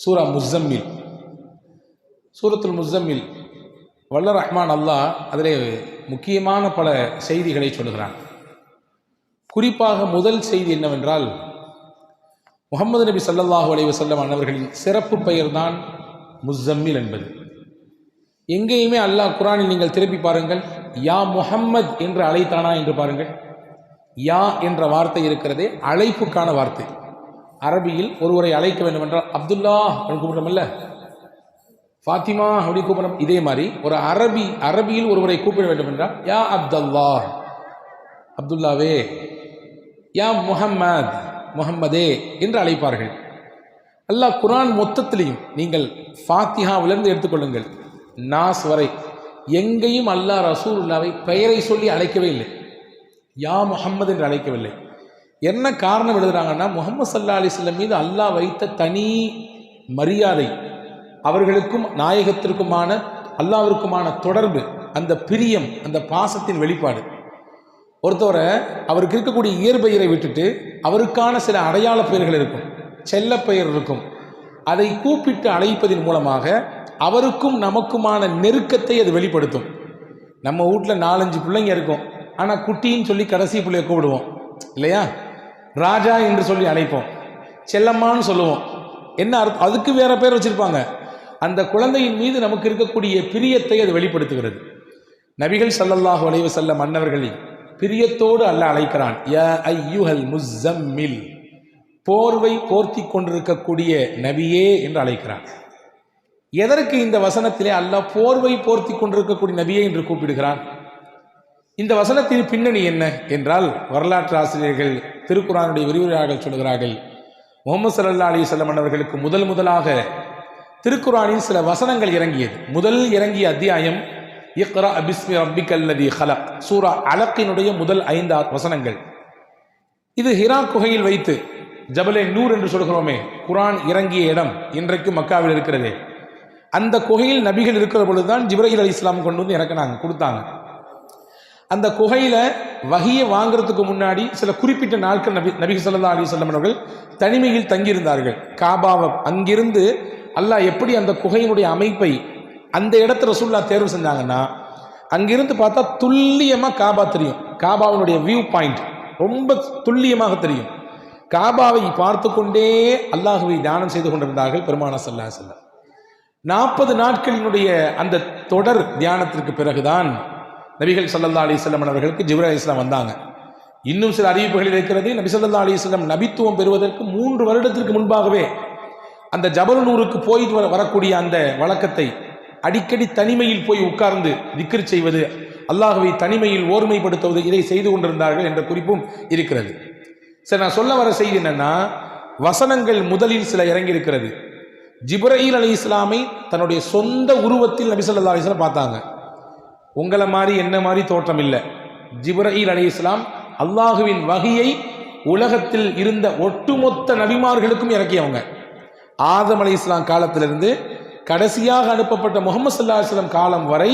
சூரா முஸ்ஸம்மில். சூரத்துல் முஸ்ஸம்மில் வல்ல ரஹ்மான் அல்லாஹ் அதிலே முக்கியமான பல செய்திகளை சொல்லுகிறான். குறிப்பாக முதல் செய்தி என்னவென்றால், முஹம்மது நபி ஸல்லல்லாஹு அலைஹி வஸல்லம் அன்னவர்களின் சிறப்பு பெயர் தான் முஸ்ஸம்மில் என்பது. எங்கேயுமே அல்லாஹ் குர்ஆனில் நீங்கள் திருப்பி பாருங்கள், யா முஹம்மத் என்று அழைத்தானா என்று பாருங்கள். யா என்ற வார்த்தை இருக்கிறதே அழைப்புக்கான வார்த்தை. அரபியில் ஒருவரை அழைக்க வேண்டும் என்றால் அப்துல்லா அப்படின்னு கூப்பிடுறோம்ல, ஃபாத்திமா அப்படி கூப்பிடுறோம். இதே மாதிரி ஒரு அரபியில் ஒருவரை கூப்பிட வேண்டும் என்றால் யா அப்துல்லா, அப்துல்லாவே, யா முஹம்மத், முஹம்மதே என்று அழைப்பார்கள். அல்லாஹ் குர்ஆன் மொத்தத்திலையும் நீங்கள் ஃபாத்திஹாவிலிருந்து எடுத்துக்கொள்ளுங்கள் நாஸ் வரை எங்கேயும் அல்லாஹ் ரசூலுல்லாவை பெயரை சொல்லி அழைக்கவே இல்லை, யா முஹம்மது என்று அழைக்கவில்லை. என்ன காரணம் எழுதுறாங்கன்னா, முஹம்மது ஸல்லல்லாஹு அலைஹி வஸல்லம் மீது அல்லாஹ் வைத்த தனி மரியாதை, அவர்களுக்கும் நாயகத்திற்குமான அல்லாஹ்விற்குமான தொடர்பு, அந்த பிரியம், அந்த பாசத்தின் வெளிப்பாடு. ஒருத்தவரை அவருக்கு இருக்கக்கூடிய இயற்பெயரை விட்டுட்டு அவருக்கான சில அடையாள பெயர்கள் இருக்கும், செல்ல பெயர் இருக்கும், அதை கூப்பிட்டு அழைப்பதன் மூலமாக அவருக்கும் நமக்குமான நெருக்கத்தை அது வெளிப்படுத்தும். நம்ம வீட்டில் 4-5 பிள்ளைங்க இருக்கும், ஆனால் குட்டின்னு சொல்லி கடைசி பிள்ளைய கூப்பிடுவோம் இல்லையா? ராஜா என்று சொல்லி அழைப்போம், செல்லம்மான்னு சொல்லுவோம். என்ன அர்த்தம்? அதுக்கு வேற பேர் வச்சிருப்பாங்க. அந்த குழந்தையின் மீது நமக்கு இருக்கக்கூடிய பிரியத்தை அது வெளிப்படுத்துகிறது. நபிகள் ஸல்லல்லாஹு அலைஹி வஸல்லம் அன்னவர்களை பிரியத்தோடு அல்லாஹ் அழைக்கிறான், யா அய்யுஹல் முஸ்ஸம்மில், போர்வை போர்த்தி கொண்டிருக்கக்கூடிய நபியே என்று அழைக்கிறான். எதற்கு இந்த வசனத்திலே அல்லாஹ் போர்வை போர்த்தி கொண்டிருக்கக்கூடிய நபியே என்று கூப்பிடுகிறான்? இந்த வசனத்தின் பின்னணி என்ன என்றால், வரலாற்று ஆசிரியர்கள், திருக்குர்ஆனுடைய விரிவுரையாளர்கள் சொல்கிறார்கள், முஹம்மது ஸல்லல்லாஹு அலைஹி வஸல்லம் அவர்களுக்கு முதலாக திருக்குர்ஆனில் சில வசனங்கள் இறங்கியது. முதல் இறங்கிய அத்தியாயம் இக்ரா பிஸ்மி ரப்பிக்கல்லதி ஹலக், சூரா அலக்கினுடைய முதல் 5 வசனங்கள். இது ஹிரா குகையில் வைத்து, ஜபலே நூர் என்று சொல்கிறோமே, குர்ஆன் இறங்கிய இடம் இன்றைக்கு மக்காவில் இருக்கிறதே, அந்த குகையில் நபிகள் இருக்கிற பொழுதுதான் ஜிப்ரீல் அலைஹிஸ்ஸலாம் கொண்டு வந்து இறக்குனாங்க, கொடுத்தாங்க. அந்த குகையில வஹியை வாங்குறதுக்கு முன்னாடி சில குறிப்பிட்ட நாட்கள் நபி ஸல்லல்லாஹு அலைஹி வஸல்லம் அவர்கள் தனிமையில் தங்கியிருந்தார்கள். காபாவை அங்கிருந்து அல்லாஹ் எப்படி அந்த குகையினுடைய அமைப்பை அந்த இடத்துல ரசூலுல்லாஹ் தேர்வு செஞ்சாங்கன்னா, அங்கிருந்து பார்த்தா துல்லியமாக காபா தெரியும். காபாவினுடைய வியூ பாயிண்ட் ரொம்ப துல்லியமாக தெரியும். காபாவை பார்த்து கொண்டே அல்லாஹுவை தியானம் செய்து கொண்டிருந்தார்கள் பெருமானார் ஸல்லல்லாஹு அலைஹி வஸல்லம். 40 நாட்களினுடைய அந்த தொடர் தியானத்திற்கு பிறகுதான் நபிகள் ஸல்லல்லாஹு அலைஹி வஸல்லம் அவர்களுக்கு ஜிப்ரீல் அலைஹிஸ்ஸலாம் வந்தாங்க. இன்னும் சில அறிவிப்புகளில் இருக்கிறது, நபி ஸல்லல்லாஹு அலைஹி வஸல்லம் நபித்துவம் பெறுவதற்கு 3 வருடத்திற்கு முன்பாகவே அந்த ஜபல் நூருக்கு போயிட்டு வரக்கூடிய அந்த வழக்கத்தை, அடிக்கடி தனிமையில் போய் உட்கார்ந்து திக்ர் செய்வது, அல்லாஹ்வை தனிமையில் ஓர்மைப்படுத்துவது, இதை செய்து கொண்டிருந்தார்கள் என்ற குறிப்பும் இருக்கிறது. சரி, நான் சொல்ல வர செய்தி என்னன்னா, வசனங்கள் முதலில் சில இறங்கி இருக்கிறது. ஜிப்ரீல் அலைஹிஸ்ஸலாமை தன்னுடைய சொந்த உருவத்தில் நபி ஸல்லல்லாஹு அலைஹி வஸல்லம் பார்த்தாங்க. உங்களை மாதிரி என்ன மாதிரி தோற்றம் இல்லை. ஜிப்ரீல் அலைஹிஸ்ஸலாம் அல்லாஹுவின் வஹியை உலகத்தில் இருந்த ஒட்டுமொத்த நபிமார்களுக்கும் இறக்கியவங்க. ஆதம் அலைஹிஸ்ஸலாம் காலத்திலிருந்து கடைசியாக அனுப்பப்பட்ட முஹம்மது ஸல்லல்லாஹு அலைஹி வஸல்லம் காலம் வரை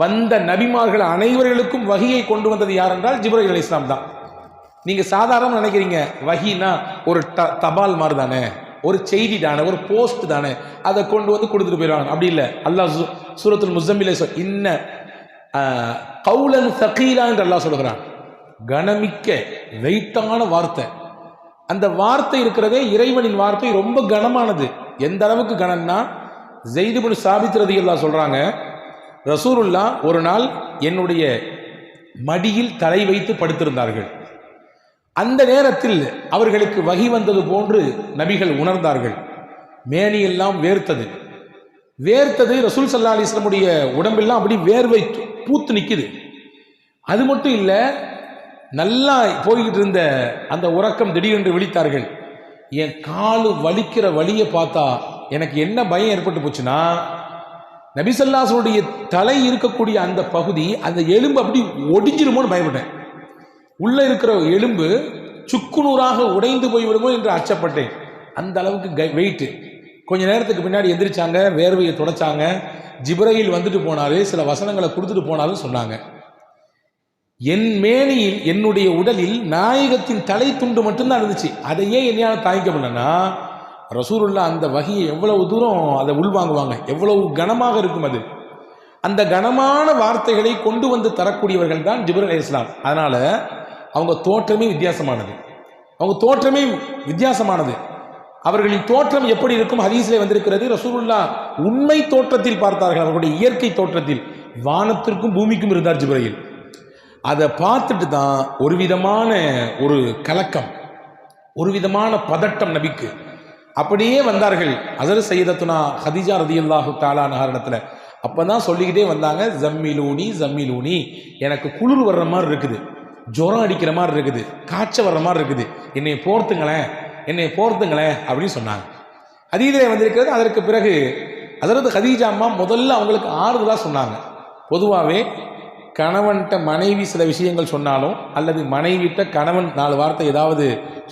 வந்த நபிமார்கள் அனைவர்களுக்கும் வஹியை கொண்டு வந்தது யார் என்றால் ஜிப்ரீல் அலைஹிஸ்ஸலாம் தான். நீங்க சாதாரண நினைக்கிறீங்க, வஹினா ஒரு தபால் மாதிரி தானே, ஒரு செய்தி தானே, ஒரு போஸ்ட் தானே, அதை கொண்டு வந்து கொடுத்துட்டு போயிடுவாங்க. அப்படி இல்லை. அல்லாஹ் சூரத்துல் முஸ்ஸம்மிலே இன்ன கௌலன் ஸகீலா என்று அல்லாஹ் சொல்கிறான். கனமிக்க வெயிட்டான வார்த்தை. அந்த வார்த்தை இருக்கிறதே, இறைவனின் வார்த்தை ரொம்ப கனமானது. எந்த அளவுக்கு கனம்னா, ஸைத் இப்னு சாபித் ரலியல்லாஹு சொல்றாங்க, ரசூலுல்லாஹ் ஒரு நாள் என்னுடைய மடியில் தலை வைத்து படுத்திருந்தார்கள். அந்த நேரத்தில் அவர்களுக்கு வஹி வந்தது போன்று நபிகள் உணர்ந்தார்கள். மேனியெல்லாம் வேர்த்தது. ரசூல் ஸல்லல்லாஹு அலைஹி வஸல்லமுடைய உடம்பெல்லாம் அப்படி வேர்வை பூத்து நிற்குது. அது மட்டும் இல்லை, நல்லா போய்கிட்டு இருந்த அந்த உறக்கம் திடீரென்று விழித்தார்கள். என் காலு வலிக்கிற வலியை பார்த்தா எனக்கு என்ன பயம் ஏற்பட்டு போச்சுன்னா, நபி ஸல்லல்லாஹு அலைஹி வஸல்லம் தலை இருக்கக்கூடிய அந்த பகுதி, அந்த எலும்பு அப்படி ஒடிஞ்சிருமோன்னு பயப்பட்டேன். உள்ள இருக்கிற எலும்பு சுக்குநூறாக உடைந்து போய்விடுமோ என்று அச்சப்பட்டேன். அந்த அளவுக்கு வெயிட். கொஞ்ச நேரத்துக்கு பின்னாடி எந்திரிச்சாங்க, வேர்வையை தொடச்சாங்க. ஜிப்ரீல் வந்துட்டு போனாரு, சில வசனங்களை கொடுத்துட்டு போனாலும் சொன்னாங்க. என் மேனியில், என்னுடைய உடலில் நாயகத்தின் தலை துண்டு மட்டும்தான் இருந்துச்சு. அதையே என்னால் தாங்கிக்க முடியலன்னா, ரசூலுல்லாஹ் அந்த வஹியை எவ்வளவு தூரம் அதை உள்வாங்குவாங்க, எவ்வளவு கனமாக இருக்கும் அது. அந்த கனமான வார்த்தைகளை கொண்டு வந்து தரக்கூடியவர்கள் தான் ஜிப்ரீல் அலைஹிஸ்ஸலாம். அதனால அவங்க தோற்றமே வித்தியாசமானது, அவர்களின் தோற்றம் எப்படி இருக்கும் ஹதீஸிலே வந்திருக்கிறது. ரசூலுல்லாஹ் உண்மை தோற்றத்தில் பார்த்தார்கள், அவர்களுடைய இயற்கை தோற்றத்தில் வானத்திற்கும் பூமிக்கும் இருந்தார் ஜிப்ரீல். அதை பார்த்துட்டு தான் ஒரு விதமான ஒரு கலக்கம், ஒரு விதமான பதட்டம் நபிக்கு. அப்படியே வந்தார்கள் ஹஸரத் சையதத்துனா ஹதீஜா ரலியல்லாஹு தஆலா அன்ஹா இடத்துல. அப்பதான் சொல்லிக்கிட்டே வந்தாங்க, ஜம்மிலூனி ஜம்மிலூனி, எனக்கு குளிர் வர்ற மாதிரி இருக்குது, ஜுரம் அடிக்கிற மாதிரி இருக்குது, காய்ச்சல் வர்ற மாதிரி இருக்குது, என்னை போர்த்துங்களேன் அப்படின்னு சொன்னாங்க. ஹதீஸிலே வந்திருக்கிறது. அதற்கு பிறகு ஹஸரத் ஹதீஜா அம்மா முதல்ல அவங்களுக்கு ஆறுதலாக சொன்னாங்க. பொதுவாகவே கணவன்கிட்ட மனைவி சில விஷயங்கள் சொன்னாலும் அல்லது மனைவிட்ட கணவன் 4 வார்த்தை ஏதாவது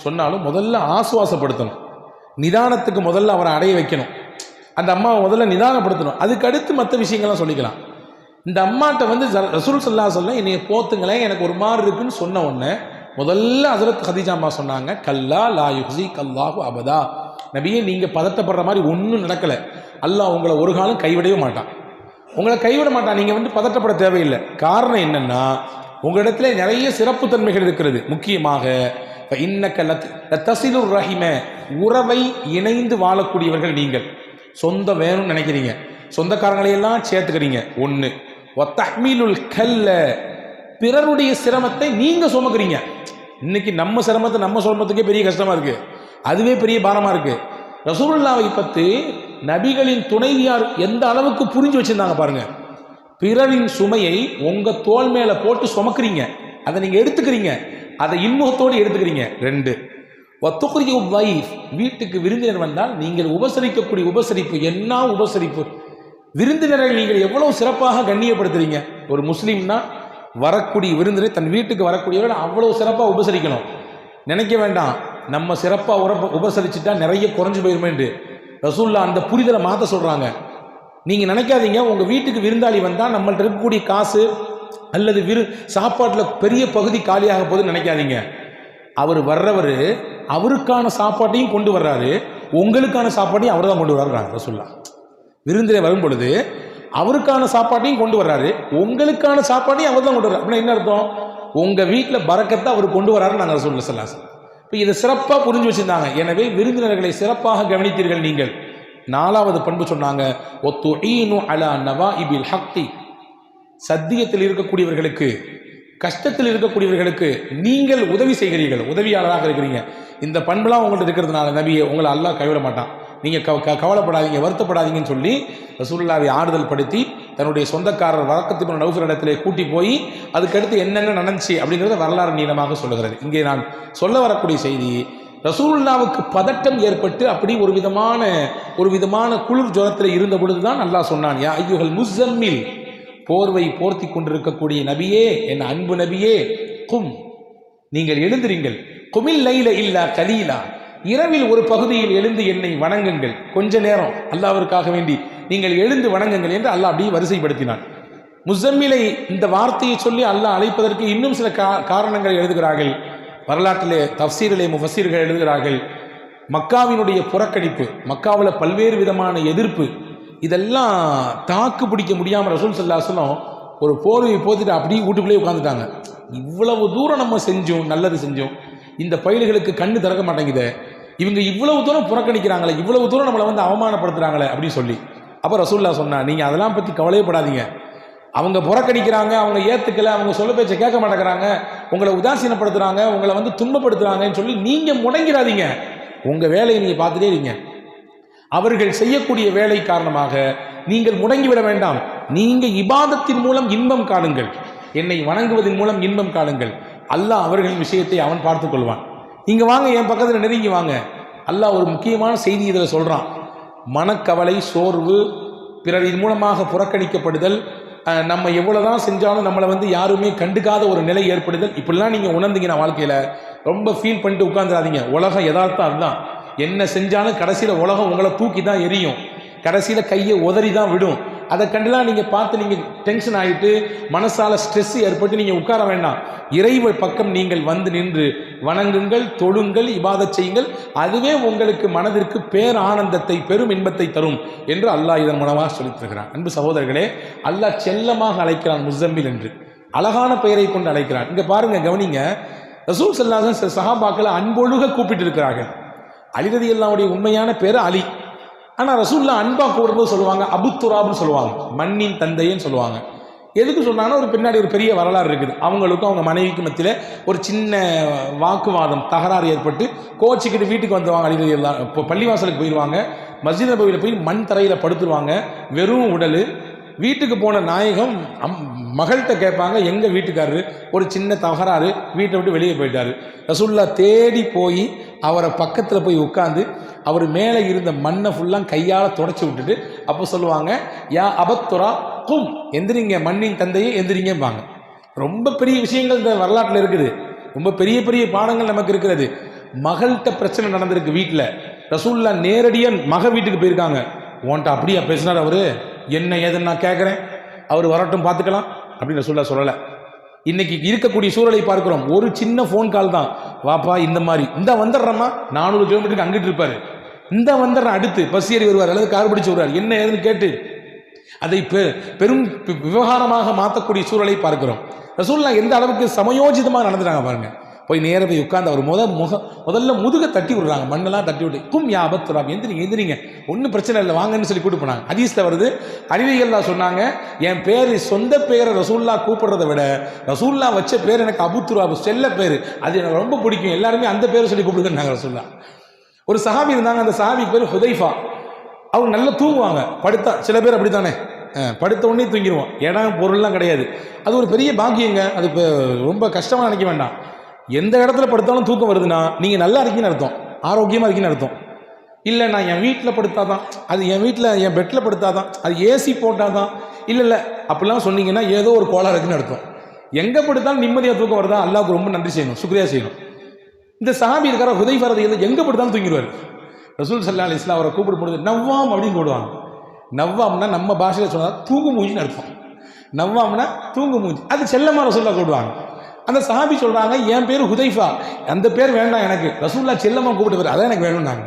சொன்னாலும் முதல்ல ஆசுவாசப்படுத்தணும், நிதானத்துக்கு முதல்ல அவரை அடைய வைக்கணும், அந்த அம்மாவை முதல்ல நிதானப்படுத்தணும், அதுக்கு அடுத்து மற்ற விஷயங்கள்லாம் சொல்லிக்கலாம். இந்த அம்மாட்ட வந்து ரசூல் ஸல்லல்லாஹு அலைஹி வஸல்லம் என்னைய போத்துங்களேன், எனக்கு ஒரு மாதிரி இருக்குன்னு சொன்ன உடனே முதல்ல ஹஸரத் ஹதீஜா அம்மா சொன்னாங்க, கல்லா லா யுஹ்ஸிக அல்லாஹு அபதா, நபியே நீங்கள் பதட்டப்படுற மாதிரி ஒன்றும் நடக்கலை, அல்லாஹ் உங்களை ஒரு காலம் கைவிடவே மாட்டான், நீங்கள் வந்து பதட்டப்பட தேவையில்லை. காரணம் என்னன்னா உங்களிடத்துல நிறைய சிறப்பு தன்மைகள் இருக்கிறது. முக்கியமாக இன்னக லதஸிலுர் ரஹிம, உறவை இணைந்து வாழக்கூடியவர்கள் நீங்கள். சொந்தம் வேணும்னு நினைக்கிறீங்க, சொந்தக்காரங்களையெல்லாம் சேர்த்துக்கிறீங்க. ஒன்று வத்தஹ்மீலுல் கல்ல, பிறருடைய சிரமத்தை நீங்க சுமக்கிறீங்க. இன்னைக்கு நம்ம சிரமத்தை நம்ம சுமத்துக்கே பெரிய கஷ்டமா இருக்கு, அதுவே பெரிய பாரமா இருக்கு. ரசூலுல்லாஹை பற்றி நபிகளின் துணைவியார் எந்த அளவுக்கு புரிஞ்சு வச்சிருந்தாங்க பாருங்க. பிறரின் சுமையை உங்க தோள் மேல போட்டு சுமக்கிறீங்க, அதை நீங்க எடுத்துக்கிறீங்க, அதை இன்முகத்தோடு எடுத்துக்கிறீங்க. 2 வத்துக்ரிஜு வைஃப், வீட்டுக்கு விருந்தினர் வந்தால் நீங்கள் உபசரிக்கக்கூடிய உபசரிப்பு என்ன உபசரிப்பு, விருந்தினரை நீங்கள் எவ்வளவு சிறப்பாக கண்ணியப்படுத்துறீங்க. ஒரு முஸ்லீம்னா வரக்கூடிய விருந்தினரை, தன் வீட்டுக்கு வரக்கூடியவர்கள் அவ்வளவு சிறப்பாக உபசரிக்கணும். நினைக்க வேண்டாம் நம்ம சிறப்பாக உபசரிச்சுட்டா நிறைய குறைஞ்சு போயிருமே என்று. ரசூலுல்லாஹ் அந்த புரிதலை மாற்ற சொல்றாங்க. நீங்க நினைக்காதீங்க உங்க வீட்டுக்கு விருந்தாளி வந்தா நம்மள்ட்ட இருக்கக்கூடிய காசு அல்லது சாப்பாட்டுல பெரிய பகுதி காலியாக போகுதுன்னு நினைக்காதீங்க. அவர் வர்றவர் அவருக்கான சாப்பாட்டையும் கொண்டு வர்றாரு, உங்களுக்கான சாப்பாட்டையும் அவர் தான் கொண்டு வர்றாரு. ரசூலுல்லாஹ் விருந்திலே வரும் பொழுது அவருக்கான சாப்பாட்டையும் கொண்டு வர்றாரு, உங்களுக்கான சாப்பாட்டையும் அவர் தான் கொண்டு வர்றாரு. அப்படின்னா என்ன அர்த்தம்? உங்க வீட்டில் பரக்கத்தை அவர் கொண்டு வர்றாரு. நாங்கள் ரசூலுல்லாஹ் ஸல்லல்லாஹு அலைஹி வஸல்லம் இப்போ இதை சிறப்பாக புரிஞ்சு வச்சிருந்தாங்க. எனவே விருந்தினர்களை சிறப்பாக கவனித்தீர்கள் நீங்கள். 4வது பண்பு சொன்னாங்க, ஒத்துஈனு அலா நவாஇபில் ஹக்கி, சத்தியத்தில் இருக்கக்கூடியவர்களுக்கு, கஷ்டத்தில் இருக்கக்கூடியவர்களுக்கு நீங்கள் உதவி செய்கிறீர்கள், உதவியாளராக இருக்கிறீங்க. இந்த பண்புலாம் உங்கள்கிட்ட இருக்கிறதுனால நபியை உங்களை அல்லாஹ் கைவிட மாட்டான், நீங்கள் கவலைப்படாதீங்க, வருத்தப்படாதீங்கன்னு சொல்லி ரசூலுல்லாஹ்வை ஆறுதல் படுத்தி தன்னுடைய சொந்தக்காரர் வரக்கத் இப்னு நௌஃபல் இடத்திலே கூட்டி போய் அதுக்கடுத்து என்னென்ன நடந்துச்சு அப்படிங்கிறத வரலாறு நீளமாக சொல்லுகிறது. இங்கே நான் சொல்ல வரக்கூடிய செய்தி, ரசூலுல்லாஹ்வுக்கு பதட்டம் ஏற்பட்டு அப்படி ஒரு விதமான குளிர் ஜுரத்தில் இருந்த பொழுதுதான் அல்லாஹ் சொன்னான், யா அய்யுஹல் முஸம்மில், போர்வை போர்த்தி கொண்டிருக்கக்கூடிய நபியே, என் அன்பு நபியே, கும், நீங்கள் எழுந்திருங்கள், குமில் லைல இல்லா கலீலா, இரவில் ஒரு பகுதியில் எழுந்து என்னை வணங்குங்கள், கொஞ்ச நேரம் அல்லாஹ்விற்காக வேண்டி நீங்கள் எழுந்து வணங்குங்கள் என்று அல்லாஹ் அப்படியே வரிசைப்படுத்தினான். முஸம்மிலை இந்த வார்த்தையை சொல்லி அல்லாஹ் அழைப்பதற்கு இன்னும் சில காரணங்கள் எழுதுகிறார்கள். வரலாற்றிலே தஃப்சீரிலே முஃபஸ்ஸீர்கள் எழுதுகிறார்கள், மக்காவினுடைய புறக்கணிப்பு, மக்காவில் பல்வேறு விதமான எதிர்ப்பு, இதெல்லாம் தாக்கு பிடிக்க முடியாமல் ரசூல் ஸல்லல்லாஹு அலைஹி வஸல்லம் ஒரு போர்வையை போத்திட்டு அப்படியே வீட்டுக்குள்ளேயே உட்காந்துட்டாங்க. இவ்வளவு தூரம் நம்ம செஞ்சோம், நல்லது செஞ்சோம், இந்த பயல்களுக்கு கண்ணு திறக்க மாட்டேங்குது, இவங்க இவ்வளவு தூரம் புறக்கணிக்கிறாங்களே, இவ்வளவு தூரம் நம்மளை வந்து அவமானப்படுத்துறாங்களே அப்படின்னு சொல்லி. அப்போ ரசூலுல்லாஹ் சொன்னா, நீங்கள் அதெல்லாம் பற்றி கவலையப்படாதீங்க, அவங்க புறக்கணிக்கிறாங்க, அவங்க ஏற்றுக்கலை, அவங்க சொல்ல பேச்சை கேட்க மாட்டேங்கிறாங்க, உங்களை உதாசீனப்படுத்துகிறாங்க, உங்களை வந்து துன்பப்படுத்துகிறாங்கன்னு சொல்லி நீங்கள் முடங்கிறாதீங்க, உங்கள் வேலையை நீங்கள் பார்த்துட்டே இருங்க. அவர்கள் செய்யக்கூடிய வேலை காரணமாக நீங்கள் முடங்கிவிட வேண்டாம், நீங்கள் இபாதத்தின் மூலம் இன்பம் காணுங்கள், என்னை வணங்குவதன் மூலம் இன்பம் காணுங்கள், அல்லாஹ் அவர்களின் விஷயத்தை அவன் பார்த்து கொள்வான். நீங்கள் வாங்க, என் பக்கத்தில் நெருங்கி வாங்க. அல்லாஹ் ஒரு முக்கியமான செய்தி இதில் சொல்கிறான், மனக்கவலை, சோர்வு, பிறரின் மூலமாக புறக்கணிக்கப்படுதல், நம்ம எவ்வளோதான் செஞ்சாலும் நம்மளை வந்து யாருமே கண்டுக்காத ஒரு நிலை ஏற்படுதல், இப்படிலாம் நீங்கள் உணர்ந்தீங்கன்னா வாழ்க்கையில் ரொம்ப ஃபீல் பண்ணிட்டு உட்காந்துடாதீங்க. உலகம் யதார்த்தம் அதுதான், என்ன செஞ்சாலும் கடைசியில் உலகம் உங்களை தூக்கி தான் எரியும், கடைசியில் கையை உதறி தான் விடும். அதை கண்டுலாம் நீங்கள் பார்த்து நீங்கள் டென்ஷன் ஆகிட்டு மனசால ஸ்ட்ரெஸ் ஏற்பட்டு நீங்கள் உட்கார வேண்டாம். இறைவன் பக்கம் நீங்கள் வந்து நின்று வணங்குங்கள், தொழுங்கள், இபாதத் செய்யுங்கள். அதுவே உங்களுக்கு மனதிற்கு பேர் ஆனந்தத்தை, பெரும் இன்பத்தை தரும் என்று அல்லாஹ் இதன் மூலமாக சொல்லித் தருகிறான். அன்பு சகோதரர்களே, அல்லாஹ் செல்லமாக அழைக்கிறான் முஸம்மில் என்று, அழகான பெயரை கொண்டு அழைக்கிறான். இங்கே பாருங்க, கவனிங்க. ரசூல் ஸல்லல்லாஹு அலைஹி வஸல்லம் சஹாபாக்களை அன்பொழுக கூப்பிட்டு இருக்கிறார்கள். அலி ரலியல்லாஹுடைய உண்மையான பேர் அலி. ஆனால் ரசூல்லா அன்பா கூடும்போது சொல்லுவாங்க அபு துராப்னு சொல்லுவாங்க, மண்ணின் தந்தைன்னு சொல்லுவாங்க. எதுக்கு சொன்னாங்கன்னா, ஒரு பின்னாடி ஒரு பெரிய வரலாறு இருக்குது. அவங்களுக்கும் அவங்க மனைவிக்கு மத்தியில் ஒரு சின்ன வாக்குவாதம், தகராறு ஏற்பட்டு கோச்சிக்கிட்டு வீட்டுக்கு வந்துவாங்க. அலி ரலியல்லாஹு இப்போ பள்ளிவாசலுக்கு போயிடுவாங்க. மஸ்ஜித் நபவியில் போய் மண் தரையில் படுத்துருவாங்க, வெறும் உடல். வீட்டுக்கு போன நாயகம் மகள்கிட்ட கேட்பாங்க, எங்கள் வீட்டுக்காரரு ஒரு சின்ன தகராறு, வீட்டை விட்டு வெளியே போயிட்டாரு. ரசூல்லா தேடி போய் அவரை பக்கத்தில் போய் உட்காந்து அவர் மேலே இருந்த மண்ணை ஃபுல்லாக கையால் தொடச்சி விட்டுட்டு அப்போ சொல்லுவாங்க, யா அபத்துரா கும், எந்திரிங்க, மண்ணின் தந்தையே எந்திரிங்கம்பாங்க. ரொம்ப பெரிய விஷயங்கள் இந்த வரலாற்றில் இருக்குது. ரொம்ப பெரிய பெரிய பாடங்கள் நமக்கு இருக்கிறது. மகள்கிட்ட பிரச்சனை நடந்திருக்கு வீட்டில். ரசூல்லா நேரடியாக மக வீட்டுக்கு போயிருக்காங்க. உன்ட்ட அப்படியா பேசினார் அவரு, என்ன ஏதுன்னு நான் கேட்குறேன், அவர் வரட்டும் பார்த்துக்கலாம் அப்படின்னு சொல்லலை. இன்னைக்கு இருக்கக்கூடிய சூழலை பார்க்கிறோம். ஒரு சின்ன ஃபோன் கால் தான், வாப்பா இந்த மாதிரி இந்த வந்துடுறம்மா, 400 கிலோமீட்டருக்கு அங்கிட்டு இருப்பாரு, இந்த வந்துடுறேன், அடுத்து பஸ் ஏறி வருவார் அல்லது கார் பிடிச்சு வருவார், என்ன ஏதுன்னு கேட்டு அதை பெரும் விவகாரமாக மாற்றக்கூடிய சூழலை பார்க்கிறோம். ரசூலுல்லாஹ் எந்த அளவுக்கு சமயோஜிதமாக நடந்துட்டாங்க பாருங்க. போய் நேர போய் உட்கார்ந்து அவர் முதல்ல முதுக தட்டி விடுறாங்க, மண்ணெல்லாம் தட்டி விட்டு, கும் யா அபத்துராப், எந்திரிங்க, ஒன்றும் பிரச்சனை இல்லை வாங்கன்னு சொல்லி கூப்பிட்டு போனாங்க. ஹதீஸ்ல வருது, அலிரலியல்லாஹு சொன்னாங்க, என் பேர் சொந்த பேரை ரசூலுல்லாஹ் கூப்பிடுறதை விட ரசூலுல்லாஹ் வச்ச பேர் எனக்கு அபுத்துராப், செல்ல பேர், அது எனக்கு ரொம்ப பிடிக்கும், எல்லாருமே அந்த பேரை சொல்லி கூப்பிடுங்கன்னாங்க ரசூலுல்லாஹ். ஒரு சஹாபி இருந்தாங்க, அந்த சஹாபி பேர் ஹுதைஃபா. அவங்க நல்லா தூங்குவாங்க, படுத்தா, சில பேர் அப்படித்தானே, படுத்த உடனே தூங்கிடுவோம், இடம் பொருள்லாம் கிடையாது. அது ஒரு பெரிய பாக்கியங்க, அது ரொம்ப கஷ்டமாக நினைக்க வேண்டாம். எந்த இடத்துல படுத்தாலும் தூக்கம் வருதுன்னா நீங்கள் நல்லா இருக்கீங்கன்னு அர்த்தம், ஆரோக்கியமாக இருக்கீங்கன்னு அர்த்தம். இல்லை நான் என் வீட்டில் படுத்தாதான், அது என் வீட்டில் என் பெட்டில் படுத்தாதான், அது ஏசி போட்டால் தான், இல்லை அப்படிலாம் சொன்னீங்கன்னா ஏதோ ஒரு கோளாறு இருக்குன்னு அர்த்தம். எங்கே படுத்தாலும் நிம்மதியாக தூக்கம் வருதா, அல்லாஹ்வுக்கு ரொம்ப நன்றி செய்யணும், சுக்ரியா செய்யணும். இந்த சஹாபி இருக்கிற ஹுதைஃபா ரலியல்லாஹு எங்கே படுத்தாலும் தூங்கிடுவார். ரசூல் ஸல்லல்லாஹு அலைஹி வஸல்லம் அவரை கூப்பிடும் பொழுது நவ்வாம் அப்படின்னு கூடுவாங்க. நவ்வாம்னா நம்ம பாஷையில் சொன்னால் தூங்கு மூஞ்சின்னு அர்த்தம். நவ்வாம்னா தூங்கு மூஞ்சி, அது செல்லமாக ரசூலுல்லாஹ் கூடுவாங்க. அந்த சஹாபி சொல்றாங்க, என் பேர் ஹுதைஃபா, அந்த பேர் வேண்டாம் எனக்கு, ரசூலுல்லாஹ் செல்லமா கூப்பிட்டு பேர் அதான் எனக்கு வேணும்னாங்க.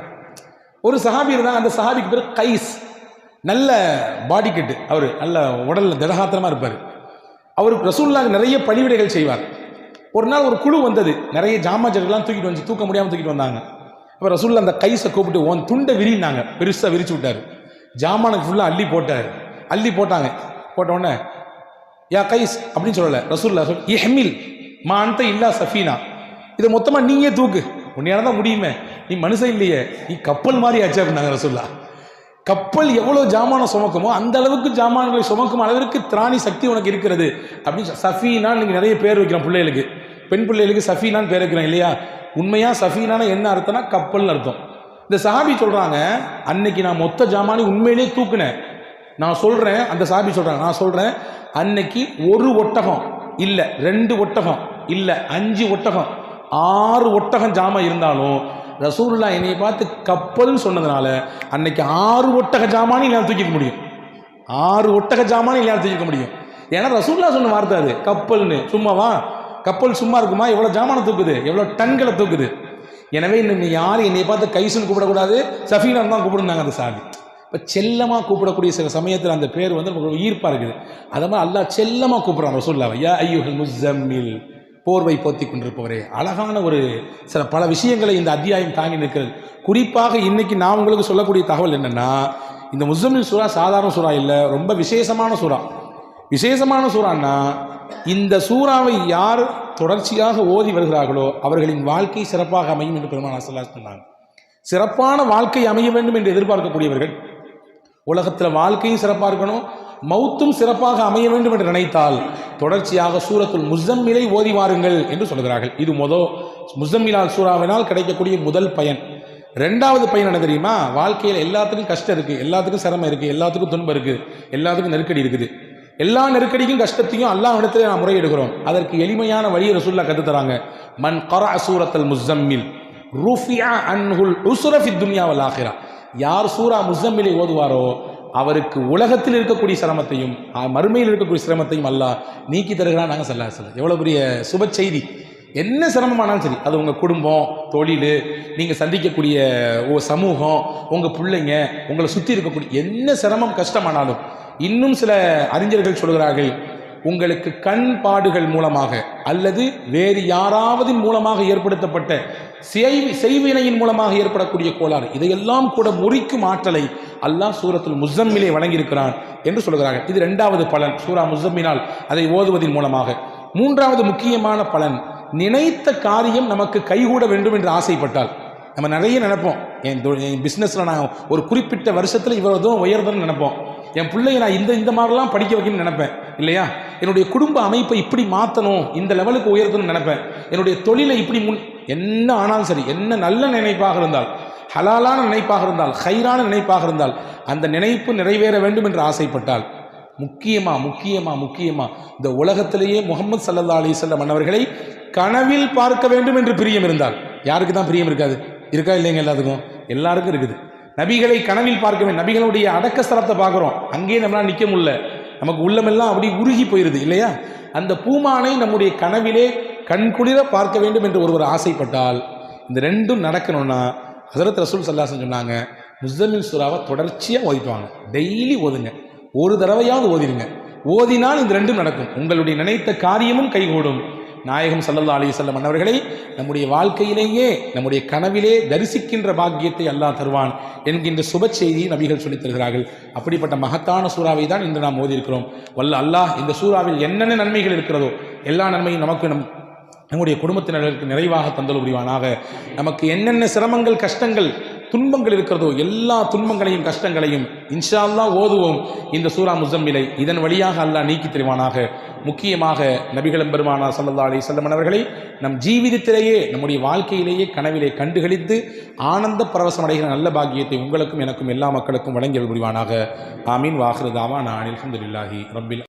ஒரு சஹாபி இருந்தாங்க, அந்த சஹாபிக்கு பேர் கைஸ், நல்ல பாடி கட்டு, அவர் நல்ல உடல்ல திடகாத்திரமா இருப்பார். அவருக்கு ரசூலுல்லாஹ் நிறைய பணிவிடைகள் செய்வார். ஒரு நாள் ஒரு குழு வந்தது, நிறைய ஜாமாஜர்கள்லாம் தூக்கிட்டு வந்து, தூக்க முடியாமல் தூக்கிட்டு வந்தாங்க. அப்போ ரசூலுல்லாஹ் அந்த கைஸை கூப்பிட்டு உன் துண்டை விரினாங்க, பெருசாக விரிச்சு விட்டார். ஜாமானுக்கு ஃபுல்லாக அள்ளி போட்டார். அள்ளி போட்டாங்க. போட்ட உடனே யா கைஸ் அப்படின்னு சொல்லலை, ரசூலுல்லாஹ் சொல் இஹ்மில் மா அன்த இல்லா சஃபீனா, இதை மொத்தமாக நீயே தூக்கு, உன்னையால தான் முடியுமே, நீ மனுஷன் இல்லையே, நீ கப்பல் மாதிரி ஆச்சு அப்படின்னாங்க ரசூலுல்லாஹ். கப்பல் எவ்வளோ ஜாமானை சுமக்குமோ அந்த அளவுக்கு ஜாமான்களை சுமக்கும் அளவிற்கு திராணி சக்தி உனக்கு இருக்கிறது அப்படின்னு. சஃபீனான்னு நீங்கள் நிறைய பேர் வைக்கிறோம் பிள்ளைகளுக்கு, பெண் பிள்ளைகளுக்கு சஃபீனான்னு பேர் வைக்கிறோம் இல்லையா? உண்மையாக சஃபீனான என்ன அர்த்தம்னா கப்பல்னு அர்த்தம். இந்த சஹாபி சொல்கிறாங்க, அன்னைக்கு நான் மொத்த ஜாமானி உண்மையிலே தூக்குனேன். நான் சொல்கிறேன், அந்த சஹாபி சொல்கிறாங்க, நான் சொல்கிறேன், அன்னைக்கு ஒரு ஒட்டகம் இல்லை, 2 ஒட்டகம் இல்லை, 5 ஒட்டகம், 6 ஒட்டகம் ஜாமா இருந்தாலும் ரசூலுல்லாஹ் என்னை பார்த்து கப்பல்னு சொன்னதுனால அன்னைக்கு 6 ஒட்டக ஜாமானி எல்லாம் தூக்கிக்க முடியும். 6 ஒட்டக ஜாமானி எல்லாம் தூக்கிக்க முடியும். ஏன்னா ரசூலுல்லாஹ் சொன்ன வார்த்தை அது, கப்பல்னு. சும்மாவா கப்பல் சும்மா இருக்குமா? எவ்வளோ ஜாமானை தூக்குது, எவ்வளோ டன்களை தூக்குது. எனவே இன்னும் யாரும் என்னை பார்த்து கைசுன்னு கூப்பிடக்கூடாது, சஃபீனான்னு தான் கூப்பிடுனாங்க அந்த சாமி. இப்போ செல்லமாக கூப்பிடக்கூடிய சில சமயத்தில் அந்த பேர் வந்து நமக்கு ஈர்ப்பாக இருக்குது. அதை மாதிரி அல்லாஹ் செல்லமாக கூப்பிட்றான் ரசூலுல்லாஹ், யா அய்யுஹல் முஸம்மில், போர்வை போத்தி கொண்டிருப்பவரே. அழகான ஒரு சில பல விஷயங்களை இந்த அத்தியாயம் தாங்கி நிற்கிறது. குறிப்பாக இன்னைக்கு நான் உங்களுக்கு சொல்லக்கூடிய தகவல் என்னென்னா, இந்த முஸம்மில் சூரா சாதாரண சூறா இல்லை, ரொம்ப விசேஷமான சூறா. விசேஷமான சூறான்னா, இந்த சூறாவை யார் தொடர்ச்சியாக ஓதி வருகிறார்களோ அவர்களின் வாழ்க்கை சிறப்பாக அமையும் என்று பெருமானார் ஸல்லல்லாஹு அலைஹி வஸல்லம் சொன்னாங்க. சிறப்பான வாழ்க்கை அமைய வேண்டும் என்று எதிர்பார்க்கக்கூடியவர்கள், உலகத்தில் வாழ்க்கையும் சிறப்பாக இருக்கணும், மௌத்தும் சிறப்பாக அமைய வேண்டும் என்று நினைத்தால் தொடர்ச்சியாக சூரத்துல் முஸம்மிலை ஓதி வாருங்கள் என்று சொல்கிறார்கள். இது முஸம்மிலால் சூறாவினால் கிடைக்கக்கூடிய முதல் பயன். 2வது பயன் என்ன தெரியுமா? வாழ்க்கையில் எல்லாத்துக்கும் கஷ்டம் இருக்குது, எல்லாத்துக்கும் சிரமம் இருக்குது, எல்லாத்துக்கும் துன்பம் இருக்குது, எல்லாத்துக்கும் நெருக்கடி இருக்குது. எல்லா நெருக்கடிக்கும் கஷ்டத்தையும் அல்லாஹ்விடத்திலே நாம் முறையிடுகிறோம். அதற்கு எளிமையான வழியை ரசூலுல்லாஹ் கற்றுத்தராங்க. மன் கரஅ சூரத்துல் முஸம்மில் ருஃபிஅ அன்ஹுல் உஸ்ர ஃபித் துன்யா வல் ஆখিরা. யார் சூரா முஸம்மிலை ஓதுவாரோ அவருக்கு உலகத்தில் இருக்கக்கூடிய சிரமத்தையும் மறுமையில் இருக்கக்கூடிய சிரமத்தையும் அல்லாஹ் நீக்கி தருகிறான். நாங்கள் ஸல்லல்லாஹு எவ்வளோ பெரிய சுப செய்தி. என்ன சிரமமானாலும் சரி, அது உங்கள் குடும்பம், தொழில், நீங்கள் சந்திக்கக்கூடிய சமூகம், உங்கள் பிள்ளைங்க, உங்களை சுற்றி இருக்கக்கூடிய என்ன சிரமம் கஷ்டமானாலும், இன்னும் சில அறிஞர்கள் சொல்கிறார்கள், உங்களுக்கு கண் பாடுகள் மூலமாக அல்லது வேறு யாராவது மூலமாக ஏற்படுத்தப்பட்ட செய்வினையின் மூலமாக ஏற்படக்கூடிய கோளாறு, இதையெல்லாம் கூட முறிக்கும் ஆற்றலை அல்லாஹ் சூரத்துல் முஸம்மிலே வழங்கியிருக்கிறான் என்று சொல்கிறார்கள். இது இரண்டாவது பலன், சூரா முஸம்மினால் அதை ஓதுவதன் மூலமாக. மூன்றாவது முக்கியமான பலன், நினைத்த காரியம் நமக்கு கைகூட வேண்டும் என்று ஆசைப்பட்டால். நம்ம நிறைய நினைப்போம், என் பிஸ்னஸில் நான் ஒரு குறிப்பிட்ட வருஷத்தில் இவ்வளோ தூரம் உயர்தன்னு நினைப்போம், என் பிள்ளைய நான் இந்த மாதிரிலாம் படிக்க வைக்கணும்னு நினைப்பேன் இல்லையா, என்னுடைய குடும்ப அமைப்பை இப்படி மாற்றணும், இந்த லெவலுக்கு உயர்த்தணும்னு நினைப்பேன், என்னுடைய தொழிலை இப்படி என்ன ஆனாலும் சரி, என்ன நல்ல நினைப்பாக இருந்தால், ஹலாலான நினைப்பாக இருந்தால், ஹைரான நினைப்பாக இருந்தால், அந்த நினைப்பு நிறைவேற வேண்டும் என்று ஆசைப்பட்டால், முக்கியமா இந்த உலகத்திலேயே முஹம்மது ஸல்லல்லாஹு அலைஹி வஸல்லம் அன்னவர்களை கனவில் பார்க்க வேண்டும் என்று பிரியம் இருந்தால், யாருக்கு தான் பிரியம் இருக்காது? இருக்கா இல்லைங்க? எல்லாருக்கும் இருக்குது. நபிகளை கனவில் பார்க்க வேண்டும். நபிகளுடைய அடக்க ஸ்தலத்தை பார்க்குறோம், அங்கேயே நம்மளால் நிற்க முடியல, நமக்கு உள்ளமெல்லாம் அப்படி உருகி போயிருது இல்லையா? அந்த பூமானை நம்முடைய கனவிலே கண்குளிர பார்க்க வேண்டும் என்று ஒருவர் ஆசைப்பட்டால், இந்த ரெண்டும் நடக்கணும்னா ஹஸரத் ரசூல் ஸல்லல்லாஹு அலைஹி வஸல்லம் சொன்னாங்க, முஸம்மில் சூராவை தொடர்ச்சியாக ஓதிட்டு வாங்க. டெய்லி ஓதுங்க, ஒரு தடவையாவது ஓதிடுங்க. ஓதினால் இந்த ரெண்டும் நடக்கும், உங்களுடைய நினைத்த காரியமும் கைகூடும். நாயகம் ஸல்லல்லாஹு அலைஹி வஸல்லம் அன்னவர்களை நம்முடைய வாழ்க்கையிலேயே, நம்முடைய கனவிலே தரிசிக்கின்ற பாக்கியத்தை அல்லாஹ் தருவான் என்கின்ற சுப செய்தியை நபிகள் சொல்லித் தருகிறார்கள். அப்படிப்பட்ட மகத்தான சூறாவை தான் இன்று நாம் ஓதியிருக்கிறோம். வல்ல அல்லாஹ் இந்த சூறாவில் என்னென்ன நன்மைகள் இருக்கிறதோ எல்லா நன்மையும் நமக்கு நம்முடைய குடும்பத்தினர்களுக்கு நிறைவாக தந்தல் புரிவானாக. நமக்கு என்னென்ன சிரமங்கள், கஷ்டங்கள், துன்பங்கள் இருக்கிறதோ எல்லா துன்பங்களையும் கஷ்டங்களையும் இன்ஷா அல்லாஹ் ஓதுவோம் இந்த சூரா முஸம்மிலை. இதன் வழியாக அல்லாஹ் நீக்கி தருவானாக. முக்கியமாக நபிகள் பெருமானார் ஸல்லல்லாஹு அலைஹி வஸல்லம் அவர்களை நம் ஜீவிதத்திலேயே, நம்முடைய வாழ்க்கையிலேயே கனவிலே கண்டுகளித்து ஆனந்த பரவசம் அடைகிற நல்ல பாக்கியத்தை உங்களுக்கும் எனக்கும் எல்லா மக்களுக்கும் வழங்கியல் புரிவானாக. ஆமீன். வாஹிரு தாவானா அனில் ஹம்துலில்லாஹி ரப்பில்